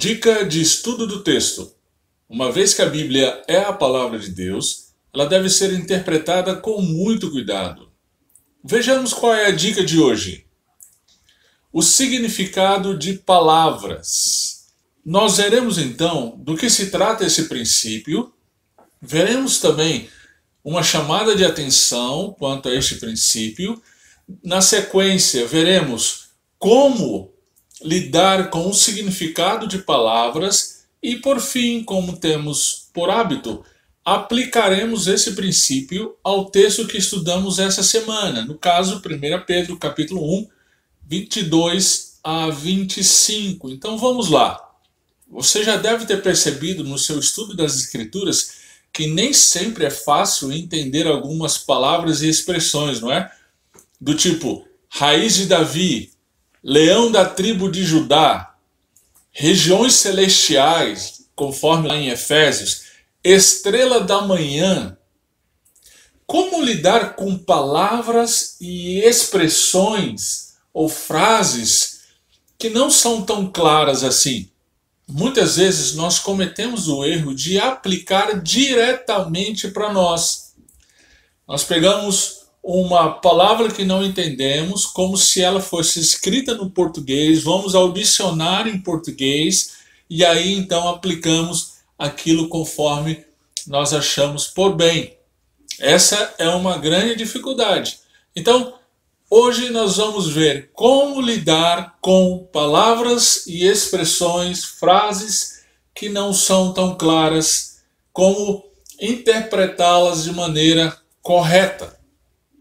Dica de estudo do texto. Uma vez que a Bíblia é a palavra de Deus, ela deve ser interpretada com muito cuidado. Vejamos qual é a dica de hoje. O significado de palavras. Nós veremos então do que se trata esse princípio. Veremos também uma chamada de atenção quanto a este princípio. Na sequência, veremos como lidar com o significado de palavras e, por fim, como temos por hábito, aplicaremos esse princípio ao texto que estudamos essa semana, no caso, 1 Pedro, capítulo 1, 22 a 25. Então vamos lá. Você já deve ter percebido no seu estudo das Escrituras que nem sempre é fácil entender algumas palavras e expressões, não é? Do tipo, raiz de Davi, leão da tribo de Judá, regiões celestiais, conforme lá em Efésios, estrela da manhã. Como lidar com palavras e expressões ou frases que não são tão claras assim? Muitas vezes nós cometemos o erro de aplicar diretamente para nós. Nós pegamos uma palavra que não entendemos, como se ela fosse escrita no português, vamos ao dicionário em português e aí então aplicamos aquilo conforme nós achamos por bem. Essa é uma grande dificuldade. Então, hoje nós vamos ver como lidar com palavras e expressões, frases que não são tão claras, como interpretá-las de maneira correta.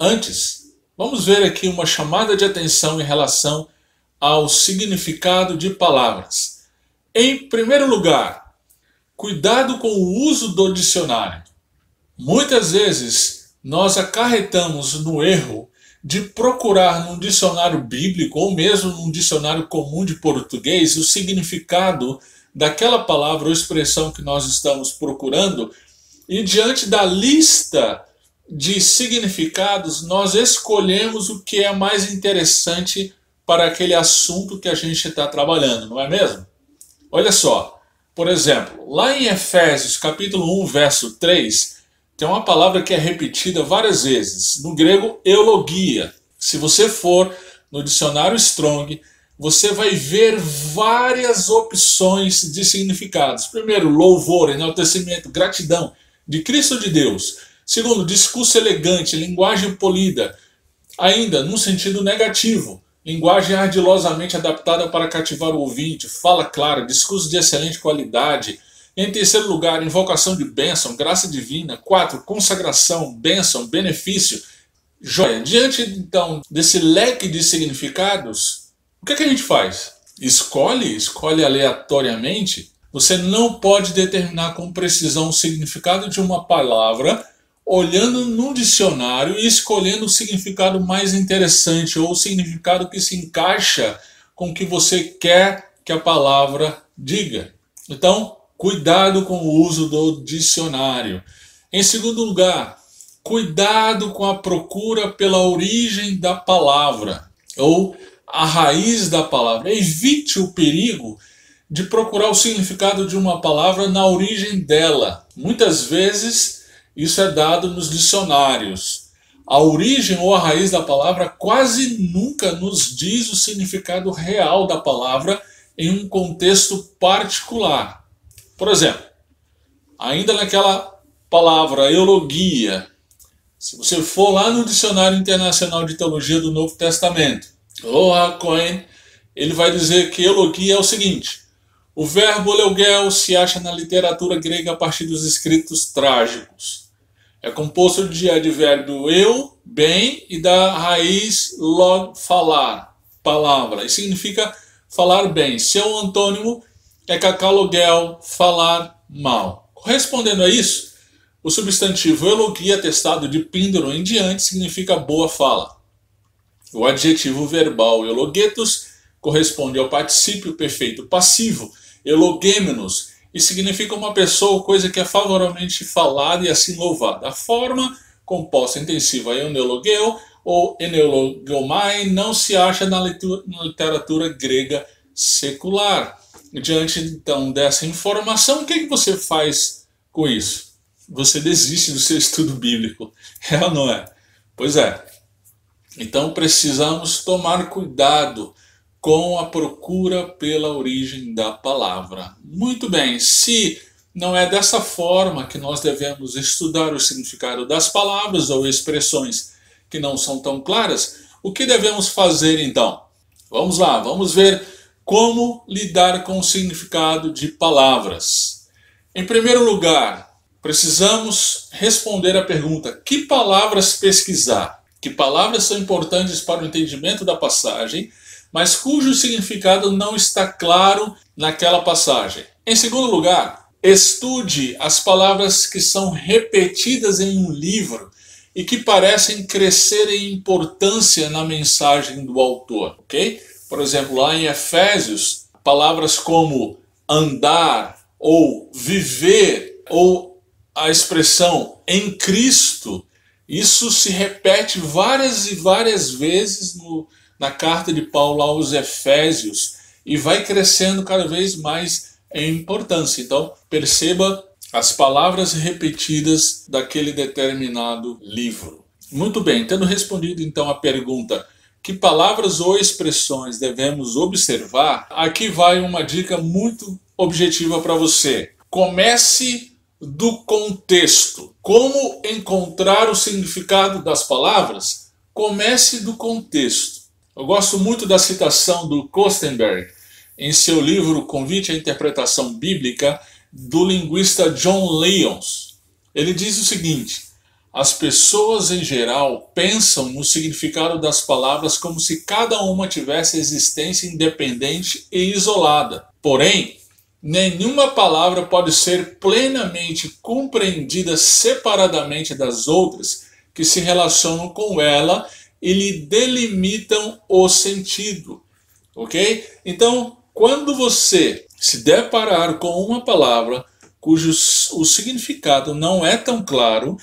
Antes, vamos ver aqui uma chamada de atenção em relação ao significado de palavras. Em primeiro lugar, cuidado com o uso do dicionário. Muitas vezes nós acarretamos no erro de procurar num dicionário bíblico ou mesmo num dicionário comum de português o significado daquela palavra ou expressão que nós estamos procurando e diante da lista de significados, nós escolhemos o que é mais interessante para aquele assunto que a gente está trabalhando, não é mesmo? Olha só, por exemplo, lá em Efésios capítulo 1, verso 3, tem uma palavra que é repetida várias vezes, no grego eulogia. Se você for no dicionário Strong, você vai ver várias opções de significados. Primeiro, louvor, enaltecimento, gratidão, de Cristo de Deus. Segundo, discurso elegante, linguagem polida. Ainda, num sentido negativo, linguagem ardilosamente adaptada para cativar o ouvinte, fala clara, discurso de excelente qualidade. Em terceiro lugar, invocação de bênção, graça divina. 4, consagração, bênção, benefício, joia. Diante, então, desse leque de significados, o que a gente faz? Escolhe aleatoriamente. Você não pode determinar com precisão o significado de uma palavra olhando no dicionário e escolhendo o significado mais interessante ou o significado que se encaixa com o que você quer que a palavra diga. Então, cuidado com o uso do dicionário. Em segundo lugar, cuidado com a procura pela origem da palavra ou a raiz da palavra. Evite o perigo de procurar o significado de uma palavra na origem dela. Muitas vezes isso é dado nos dicionários. A origem ou a raiz da palavra quase nunca nos diz o significado real da palavra em um contexto particular. Por exemplo, ainda naquela palavra eulogia, se você for lá no Dicionário Internacional de Teologia do Novo Testamento, Loha Cohen, ele vai dizer que eulogia é o seguinte: o verbo leugel se acha na literatura grega a partir dos escritos trágicos. É composto de advérbio eu, bem, e da raiz log, falar, palavra. E significa falar bem. Seu antônimo é kakalogel, falar mal. Correspondendo a isso, o substantivo eulogia, atestado de píndaro em diante, significa boa fala. O adjetivo verbal eulogetos corresponde ao particípio perfeito passivo, eulogêmenos, e significa uma pessoa ou coisa que é favoravelmente falada e assim louvada. A forma composta intensiva euneologeu ou eneologomai não se acha na literatura grega secular. diante então dessa informação, o que você faz com isso? Você desiste do seu estudo bíblico, é ou não é? Pois é. Então precisamos tomar cuidado com a procura pela origem da palavra. Muito bem, se não é dessa forma que nós devemos estudar o significado das palavras ou expressões que não são tão claras, o que devemos fazer então? Vamos lá, vamos ver como lidar com o significado de palavras. Em primeiro lugar, precisamos responder à pergunta: que palavras pesquisar? Que palavras são importantes para o entendimento da passagem, mas cujo significado não está claro naquela passagem? Em segundo lugar, estude as palavras que são repetidas em um livro e que parecem crescer em importância na mensagem do autor, ok? Por exemplo, lá em Efésios, palavras como andar ou viver ou a expressão em Cristo, isso se repete várias e várias vezes na carta de Paulo aos Efésios e vai crescendo cada vez mais em importância. Então, perceba as palavras repetidas daquele determinado livro. Muito bem, tendo respondido então a pergunta: que palavras ou expressões devemos observar? Aqui vai uma dica muito objetiva para você. Comece do contexto. Como encontrar o significado das palavras? Comece do contexto. Eu gosto muito da citação do Kostenberg em seu livro Convite à Interpretação Bíblica, do linguista John Lyons. Ele diz o seguinte: as pessoas em geral pensam no significado das palavras como se cada uma tivesse existência independente e isolada. Porém, nenhuma palavra pode ser plenamente compreendida separadamente das outras que se relacionam com ela e lhe delimitam o sentido. Ok? Então, quando você se deparar com uma palavra cujo o significado não é tão claro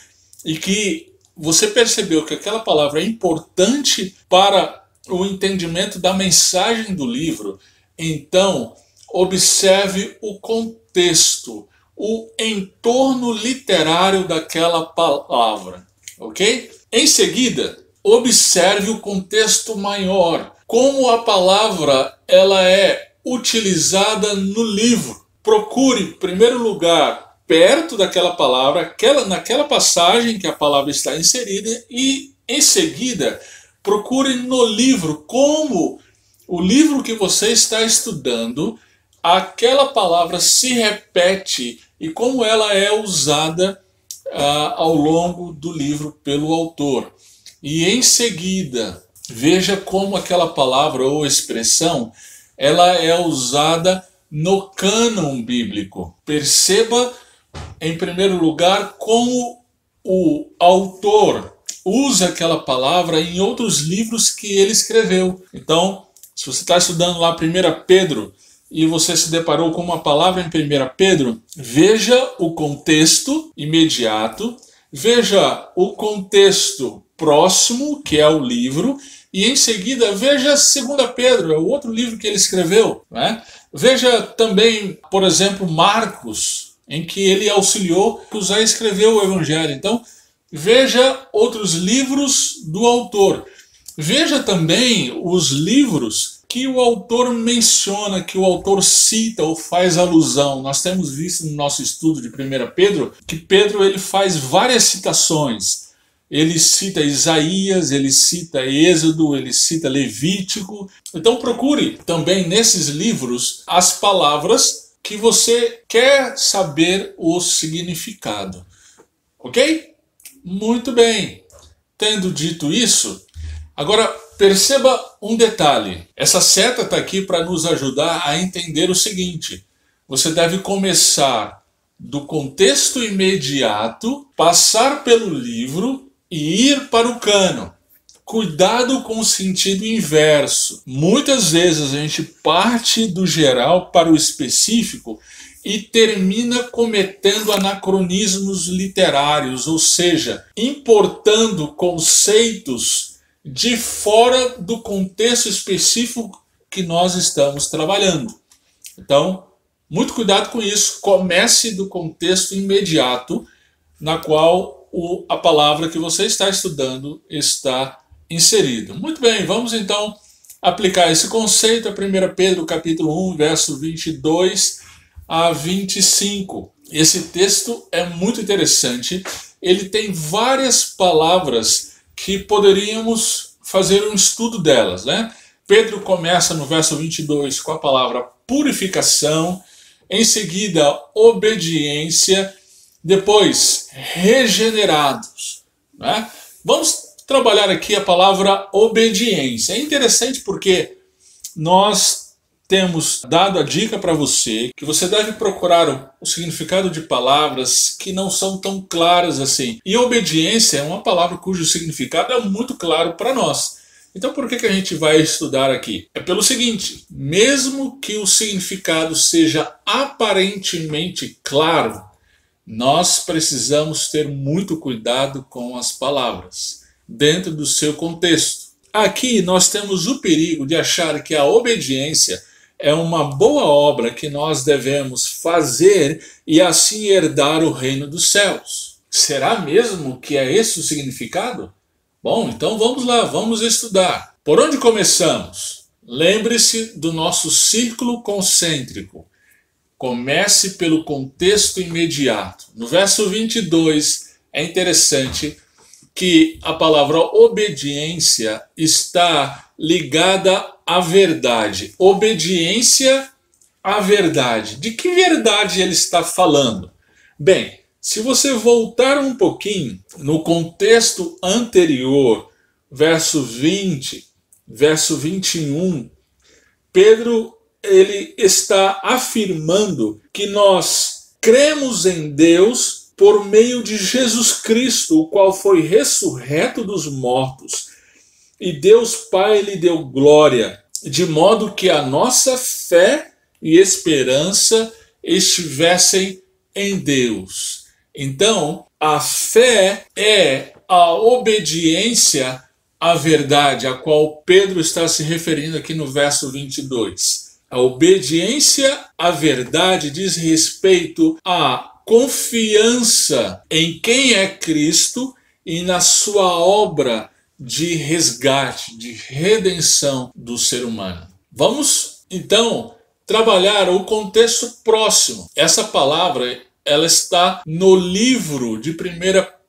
e que você percebeu que aquela palavra é importante para o entendimento da mensagem do livro, então observe o contexto, o entorno literário daquela palavra, ok? Em seguida, observe o contexto maior, como a palavra ela é utilizada no livro. Procure, em primeiro lugar, perto daquela palavra, naquela passagem que a palavra está inserida, e em seguida procure no livro, como o livro que você está estudando, aquela palavra se repete e como ela é usada ao longo do livro pelo autor. E em seguida, veja como aquela palavra ou expressão ela é usada no cânon bíblico. Perceba, em primeiro lugar, como o autor usa aquela palavra em outros livros que ele escreveu. Então, se você está estudando lá 1 Pedro e você se deparou com uma palavra em 1 Pedro, veja o contexto imediato, veja o contexto próximo, que é o livro, e em seguida veja 2 Pedro, é o outro livro que ele escreveu, né? Veja também, por exemplo, Marcos, em que ele auxiliou a escrever o Evangelho. Então, veja outros livros do autor. Veja também os livros que o autor menciona, que o autor cita ou faz alusão. Nós temos visto no nosso estudo de 1 Pedro que Pedro ele faz várias citações. Ele cita Isaías, ele cita Êxodo, ele cita Levítico. Então procure também nesses livros as palavras que você quer saber o significado. Ok? Muito bem. Tendo dito isso, agora perceba um detalhe. Essa seta está aqui para nos ajudar a entender o seguinte: você deve começar do contexto imediato, passar pelo livro e ir para o cânon. Cuidado com o sentido inverso. Muitas vezes a gente parte do geral para o específico e termina cometendo anacronismos literários, ou seja, importando conceitos de fora do contexto específico que nós estamos trabalhando. Então, Muito cuidado com isso. Comece do contexto imediato na qual a palavra que você está estudando está inserido. Muito bem, vamos então aplicar esse conceito a 1 Pedro capítulo 1, verso 22 a 25. Esse texto é muito interessante. Ele tem várias palavras que poderíamos fazer um estudo delas, né? Pedro começa no verso 22 com a palavra purificação, em seguida obediência, depois regenerados, né? Vamos trabalhar aqui a palavra obediência. É interessante porque nós temos dado a dica para você que você deve procurar o significado de palavras que não são tão claras assim. E obediência é uma palavra cujo significado é muito claro para nós. Então por que a gente vai estudar aqui? É pelo seguinte: mesmo que o significado seja aparentemente claro, nós precisamos ter muito cuidado com as palavras, dentro do seu contexto. Aqui nós temos o perigo de achar que a obediência é uma boa obra que nós devemos fazer e assim herdar o reino dos céus. Será mesmo que é esse o significado? Bom, então vamos lá, vamos estudar. Por onde começamos? Lembre-se do nosso círculo concêntrico. Comece pelo contexto imediato. No verso 22 é interessante que a palavra obediência está ligada à verdade. Obediência à verdade. De que verdade ele está falando? Bem, se você voltar um pouquinho no contexto anterior, verso 20, verso 21, Pedro ele está afirmando que nós cremos em Deus por meio de Jesus Cristo, o qual foi ressurreto dos mortos. E Deus Pai lhe deu glória, de modo que a nossa fé e esperança estivessem em Deus. Então, a fé é a obediência à verdade, a qual Pedro está se referindo aqui no verso 22. A obediência à verdade diz respeito à confiança em quem é Cristo e na sua obra de resgate, de redenção do ser humano. Vamos, então, trabalhar o contexto próximo. Essa palavra ela está no livro de 1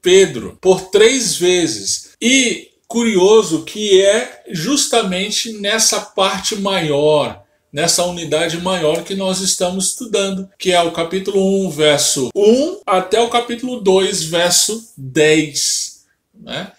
Pedro por 3 vezes. E curioso que é justamente nessa parte maior, nessa unidade maior que nós estamos estudando, que é o capítulo 1, verso 1 até o capítulo 2, verso 10. Né?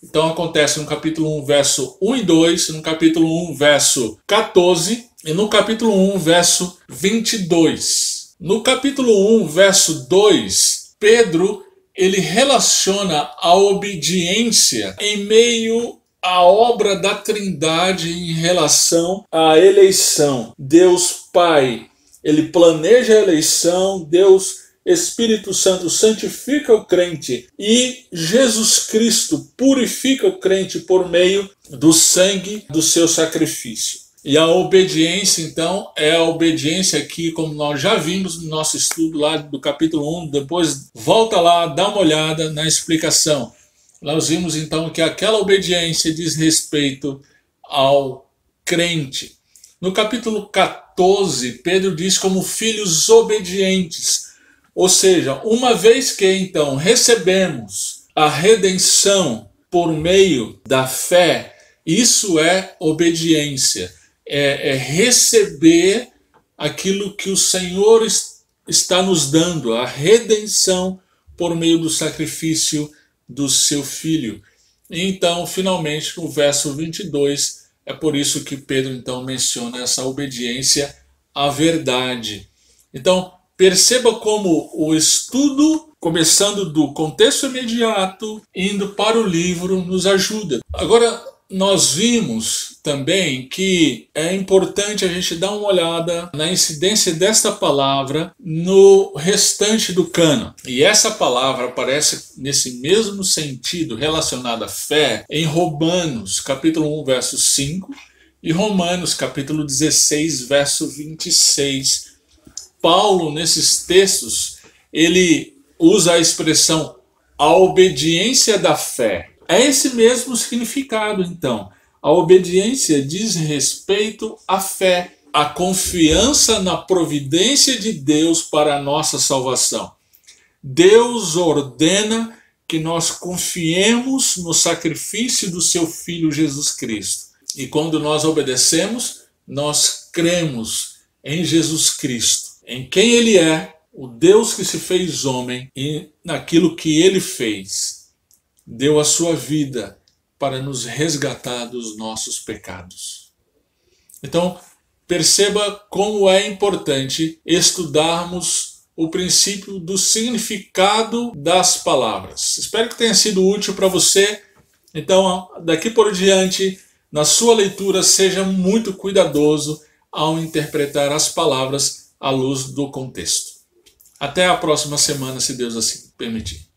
Então acontece no capítulo 1, verso 1 e 2, no capítulo 1, verso 14 e no capítulo 1, verso 22. No capítulo 1, verso 2, Pedro ele relaciona a obediência em meio à obra da Trindade em relação à eleição. Deus Pai, ele planeja a eleição, Deus Espírito Santo santifica o crente e Jesus Cristo purifica o crente por meio do sangue do seu sacrifício. E a obediência, então, é a obediência aqui, como nós já vimos no nosso estudo lá do capítulo 1, depois volta lá, dá uma olhada na explicação. Nós vimos, então, que aquela obediência diz respeito ao crente. No capítulo 14, Pedro diz como filhos obedientes. Ou seja, uma vez que, então, recebemos a redenção por meio da fé, isso é obediência. É receber aquilo que o Senhor está nos dando, a redenção por meio do sacrifício do seu Filho. E então, finalmente, no verso 22, é por isso que Pedro então menciona essa obediência à verdade. Então, perceba como o estudo, começando do contexto imediato, indo para o livro, nos ajuda. Agora, nós vimos também que é importante a gente dar uma olhada na incidência desta palavra no restante do cânon. E essa palavra aparece nesse mesmo sentido relacionado à fé em Romanos, capítulo 1, verso 5, e Romanos, capítulo 16, verso 26. Paulo, nesses textos, ele usa a expressão a obediência da fé. É esse mesmo significado, então. A obediência diz respeito à fé, à confiança na providência de Deus para a nossa salvação. Deus ordena que nós confiemos no sacrifício do seu Filho Jesus Cristo. E quando nós obedecemos, nós cremos em Jesus Cristo, em quem Ele é, o Deus que se fez homem, e naquilo que Ele fez. Deu a sua vida para nos resgatar dos nossos pecados. Então, perceba como é importante estudarmos o princípio do significado das palavras. Espero que tenha sido útil para você. Então, daqui por diante, na sua leitura, seja muito cuidadoso ao interpretar as palavras à luz do contexto. Até a próxima semana, se Deus assim permitir.